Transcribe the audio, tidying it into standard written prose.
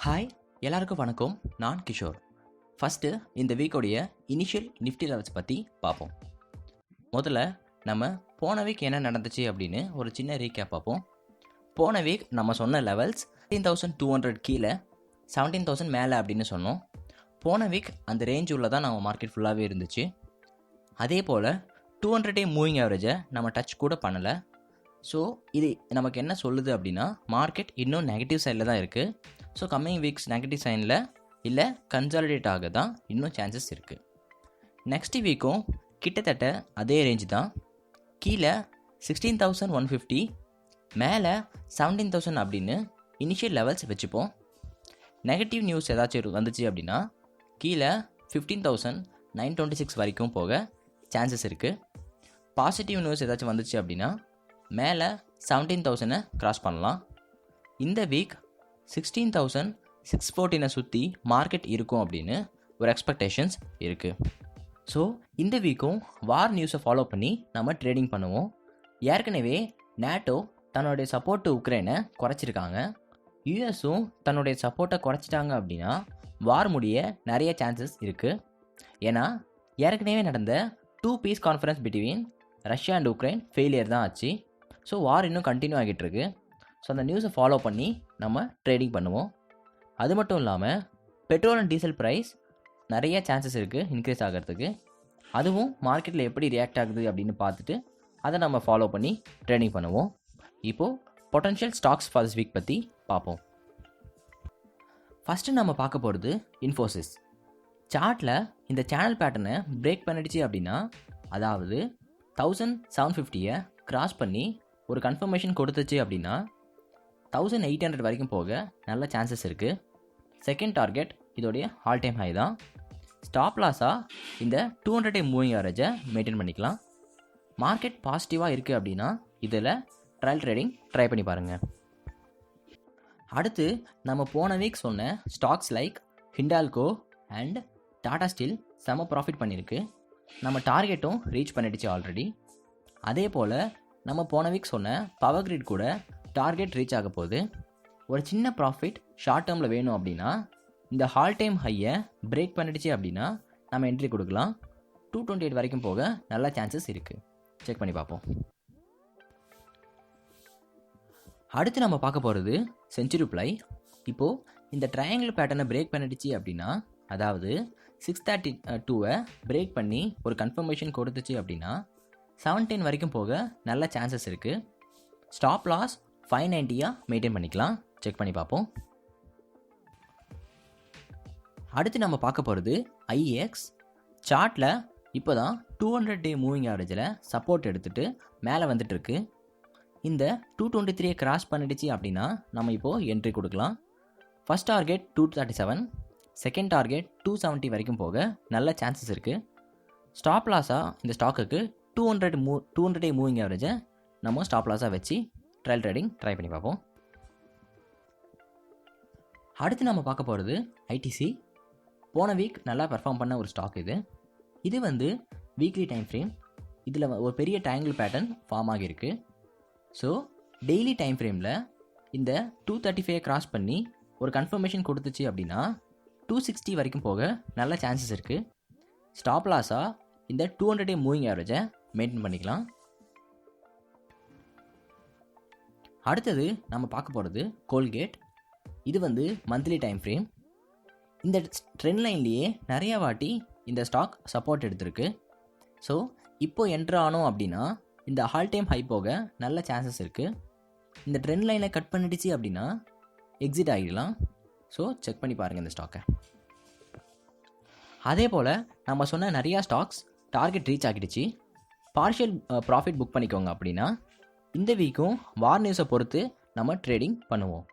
Hi, எல்லாருக்கும் வணக்கம். நான் கிஷோர். ஃபஸ்ட்டு இந்த வீக்கோடைய இனிஷியல் நிஃப்டி லெவல்ஸ் பற்றி பார்ப்போம். முதல்ல நம்ம போன வீக் என்ன நடந்துச்சு அப்படின்னு ஒரு சின்ன ரீகேப் பார்ப்போம். போன வீக் நம்ம சொன்ன லெவல்ஸ் 17,200 கீழே 17,000 மேலே அப்படின்னு சொன்னோம். போன வீக் அந்த ரேஞ்ச் உள்ள தான் நம்ம மார்க்கெட் ஃபுல்லாகவே இருந்துச்சு. அதே போல் 200 டே மூவிங் ஆவரேஜை நம்ம டச் கூட பண்ணலை. ஸோ இது நமக்கு என்ன சொல்லுது அப்படின்னா, மார்க்கெட் இன்னும் நெகட்டிவ் சைடில் தான் இருக்குது. ஸோ கம்மிங் வீக்ஸ் நெகட்டிவ் சைனில் இல்லை கன்சாலிடேட் ஆக தான் இன்னும் சான்சஸ் இருக்குது. நெக்ஸ்ட் வீக்கும் கிட்டத்தட்ட அதே ரேஞ்ச் தான். கீழே 16,150, மேலே 17,000 அப்படின்னு இனிஷியல் லெவல்ஸ் வச்சுப்போம். நெகட்டிவ் நியூஸ் ஏதாச்சும் வந்துச்சு அப்படின்னா கீழே 15,926 வரைக்கும் போக சான்சஸ் இருக்குது. பாசிட்டிவ் நியூஸ் ஏதாச்சும் வந்துச்சு அப்படின்னா மேலே 17,000 கிராஸ் பண்ணலாம். இந்த வீக் 16,614 சுற்றி மார்க்கெட் இருக்கும் அப்படின்னு ஒரு எக்ஸ்பெக்டேஷன்ஸ் இருக்குது. ஸோ இந்த வீக்கும் வார் நியூஸை ஃபாலோ பண்ணி நம்ம ட்ரேடிங் பண்ணுவோம். ஏற்கனவே நேட்டோ தன்னுடைய சப்போர்ட்டு உக்ரைனை குறைச்சிருக்காங்க. யூஎஸும் தன்னுடைய சப்போர்ட்டை குறைச்சிட்டாங்க அப்படின்னா வார் முடிய நிறைய சான்சஸ் இருக்குது. ஏன்னா ஏற்கனவே நடந்த 2 piece conference between Russia and Ukraine failure தான் ஆச்சு. ஸோ வார் இன்னும் கண்டினியூ ஆகிட்டு இருக்கு. ஸோ அந்த நியூஸை ஃபாலோ பண்ணி நம்ம ட்ரேடிங் பண்ணுவோம். அது மட்டும் இல்லாமல் பெட்ரோல் அண்ட் டீசல் ப்ரைஸ் நிறைய சான்சஸ் இருக்குது இன்க்ரீஸ் ஆகிறதுக்கு. அதுவும் மார்க்கெட்டில் எப்படி ரியாக்ட் ஆகுது அப்படின்னு பார்த்துட்டு அதை நம்ம ஃபாலோ பண்ணி ட்ரேடிங் பண்ணுவோம். இப்போது potential stocks for this week பற்றி பார்ப்போம். ஃபஸ்ட்டு நம்ம பார்க்க போகிறது இன்ஃபோசிஸ். சார்ட்டில் இந்த சேனல் பேட்டர்னை பிரேக் பண்ணிடுச்சு அப்படின்னா, அதாவது 1750 கிராஸ் பண்ணி ஒரு கன்ஃபர்மேஷன் கொடுத்துச்சு அப்படின்னா 1800 வரைக்கும் போக நல்ல சான்சஸ் இருக்குது. செகண்ட் டார்கெட் இதோடைய ஆல் டைம் ஹை தான். ஸ்டாப் லாஸாக இந்த 200 டே மூவிங் ஆவரேஜை மெயின்டைன் பண்ணிக்கலாம். மார்க்கெட் பாசிட்டிவாக இருக்குது அப்படின்னா இதில் ட்ரையல் ட்ரேடிங் ட்ரை பண்ணி பாருங்கள். அடுத்து நம்ம போன வீக் சொன்ன stocks like Hindalco and Tata steel செம ப்ராஃபிட் பண்ணியிருக்கு. நம்ம டார்கெட்டும் ரீச் பண்ணிடுச்சு ஆல்ரெடி. அதே போல் நம்ம போன வீக் சொன்ன பவர் கிரிட் கூட டார்கெட் ரீச் ஆக போகுது. ஒரு சின்ன ப்ராஃபிட் ஷார்ட் டேர்மில் வேணும் அப்படின்னா இந்த ஹால் டைம் ஹையை பிரேக் பண்ணிடுச்சு அப்படின்னா நம்ம என்ட்ரி கொடுக்கலாம். 228 வரைக்கும் போக நல்ல சான்சஸ் இருக்குது. செக் பண்ணி பார்ப்போம். அடுத்து நம்ம பார்க்க போகிறது செஞ்சுரி பிளை. இப்போது இந்த ட்ரையாங்கிள் பேட்டர்னை பிரேக் பண்ணிடுச்சு அப்படின்னா, அதாவது 632 பிரேக் பண்ணி ஒரு கன்ஃபர்மேஷன் கொடுத்துச்சு அப்படின்னா 710 வரைக்கும் போக நல்ல சான்சஸ் இருக்குது. ஸ்டாப் லாஸ் 590 மெயின்டைன் பண்ணிக்கலாம். செக் பண்ணி பார்ப்போம். அடுத்து நம்ம பார்க்க போகிறது ஐஎக்ஸ். சார்ட்டில் இப்போ தான் 200 டே மூவிங் ஆவரேஜில் சப்போர்ட் எடுத்துகிட்டு மேலே வந்துட்டுருக்கு. இந்த 223 கிராஸ் பண்ணிடுச்சு அப்படின்னா நம்ம இப்போது என்ட்ரி கொடுக்கலாம். ஃபஸ்ட் டார்கெட் 237, செகண்ட் டார்கெட் 270 வரைக்கும் போக நல்ல சான்சஸ் இருக்குது. ஸ்டாப் லாஸாக இந்த ஸ்டாக்குக்கு 200 டே மூவிங் ஆவரேஜை நம்ம ஸ்டாப் லாஸாக வச்சு ட்ரையல் ட்ரேடிங் ட்ரை பண்ணி பார்ப்போம். அடுத்து நம்ம பார்க்க போகிறது ஐடிசி. போன வீக் நல்லா பெர்ஃபார்ம் பண்ண ஒரு ஸ்டாக் இது. இது வந்து வீக்லி டைம் ஃப்ரேம். இதில் ஒரு பெரிய ட்ரையாங்கிள் பேட்டர்ன் ஃபார்ம் ஆகியிருக்கு. ஸோ டெய்லி டைம் ஃப்ரேமில் இந்த 235 கிராஸ் பண்ணி ஒரு கன்ஃபர்மேஷன் கொடுத்துச்சு அப்படின்னா 260 வரைக்கும் போக நல்ல சான்சஸ் இருக்குது. ஸ்டாப் லாஸாக இந்த 200 டே மூவிங் ஆவரேஜை மெயின்டைன் பண்ணிக்கலாம். அடுத்தது நம்ம பார்க்க போகிறது கோல்கேட். இது வந்து மந்த்லி டைம் ஃப்ரேம். இந்த ட்ரெண்ட் லைன்லேயே நிறைய வாட்டி இந்த ஸ்டாக் சப்போர்ட் எடுத்திருக்கு. ஸோ இப்போ என்ட்ரு ஆனோம் அப்படின்னா இந்த ஆல் டைம் ஹை போக நல்ல சான்சஸ் இருக்குது. இந்த ட்ரெண்ட் லைனை கட் பண்ணிடுச்சு அப்படின்னா எக்ஸிட் ஆகிடலாம். ஸோ செக் பண்ணி பாருங்கள் இந்த ஸ்டாக்கை. அதே போல் நம்ம சொன்ன நிறையா ஸ்டாக்ஸ் டார்கெட் ரீச் ஆகிடுச்சு. பார்ஷியல் ப்ராஃபிட் புக் பண்ணிக்கோங்க அப்படின்னா இந்த வீக்கும் வார் நியூஸை பொறுத்து நம்ம ட்ரேடிங் பண்ணுவோம்.